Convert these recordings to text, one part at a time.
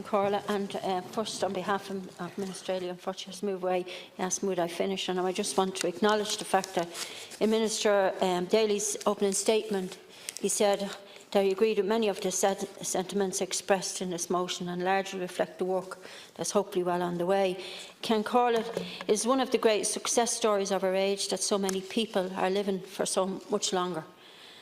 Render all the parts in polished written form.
Corla, and first on behalf of Minister Éireann, unfortunately move away, asked would I finish, and I just want to acknowledge the fact that in Minister Daly's opening statement he said that he agreed with many of the sentiments expressed in this motion and largely reflect the work that's hopefully well on the way. Ken Corlett is one of the great success stories of our age that so many people are living for so much longer.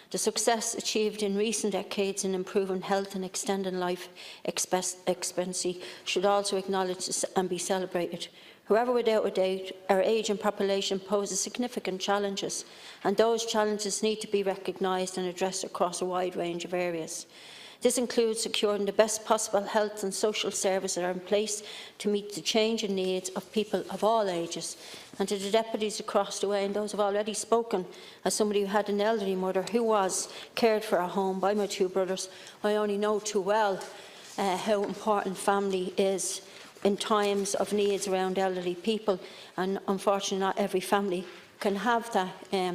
The success achieved in recent decades in improving health and extending life expectancy should also acknowledge and be celebrated. However, without a doubt, our ageing population poses significant challenges, and those challenges need to be recognised and addressed across a wide range of areas. This includes securing the best possible health and social services that are in place to meet the changing needs of people of all ages. And to the deputies across the way, and those who have already spoken, as somebody who had an elderly mother who was cared for at home by my two brothers, I only know too well how important family is in times of needs around elderly people, and unfortunately not every family can have that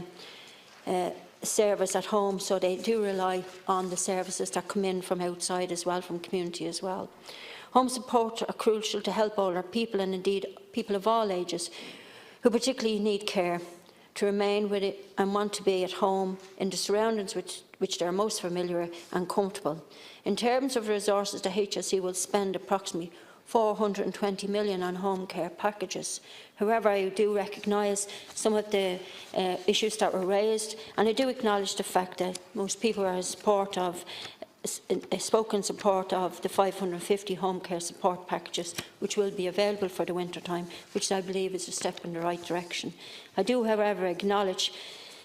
service at home, so they do rely on the services that come in from outside as well, from community as well. Home support are crucial to help older people, and indeed people of all ages who particularly need care, to remain with it and want to be at home in the surroundings which they are most familiar and comfortable. In terms of resources, the HSE will spend approximately 420 million on home care packages. However, I do recognise some of the issues that were raised, and I do acknowledge the fact that most people are spoken in support of the 550 home care support packages which will be available for the winter time, which I believe is a step in the right direction. I do, however, acknowledge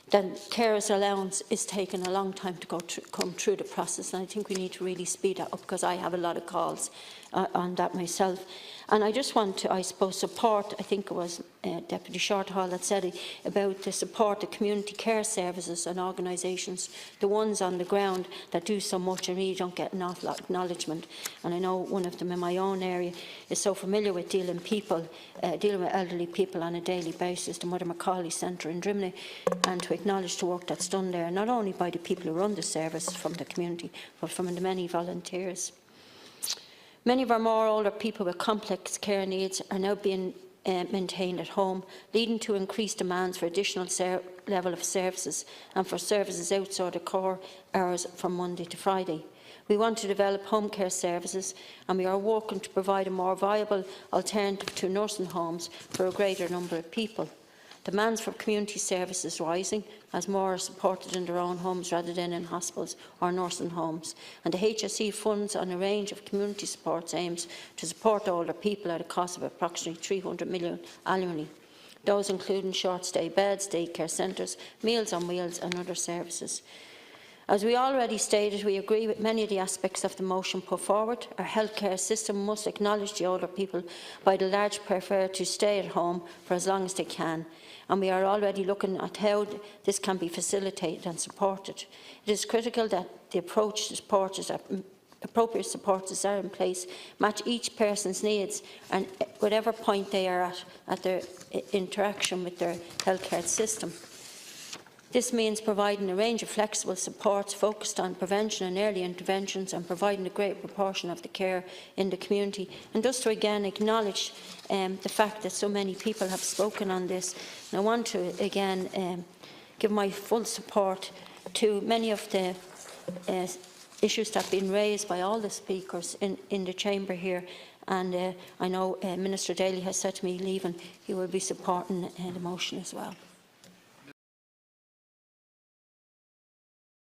that carers allowance is taking a long time to come through the process, and I think we need to really speed that up, because I have a lot of calls on that myself. And I just want to, I suppose, support, I think it was Deputy Shorthall that said it, about the support of community care services and organisations, the ones on the ground that do so much and really don't get an awful lot of acknowledgement. And I know one of them in my own area is so familiar with dealing with elderly people on a daily basis, the Mother Macaulay Centre in Drimnagh, and to acknowledge the work that's done there, not only by the people who run the service from the community, but from the many volunteers. Many of our more older people with complex care needs are now being maintained at home, leading to increased demands for additional level of services and for services outside the core hours from Monday to Friday. We want to develop home care services, and we are working to provide a more viable alternative to nursing homes for a greater number of people. Demands for community services is rising as more are supported in their own homes rather than in hospitals or nursing homes, and the HSE funds on a range of community supports aims to support older people at a cost of approximately 300 million annually. Those including short-stay beds, daycare centres, Meals on Wheels and other services. As we already stated, we agree with many of the aspects of the motion put forward. Our healthcare system must acknowledge the older people by the large prefer to stay at home for as long as they can, and we are already looking at how this can be facilitated and supported. It is critical that the appropriate supports are in place, match each person's needs, and whatever point they are at their interaction with their healthcare system. This means providing a range of flexible supports focused on prevention and early interventions, and providing a great proportion of the care in the community. And just to again acknowledge the fact that so many people have spoken on this, and I want to again give my full support to many of the issues that have been raised by all the speakers in the chamber here. And I know Minister Daly has said to me leaving, he will be supporting the motion as well.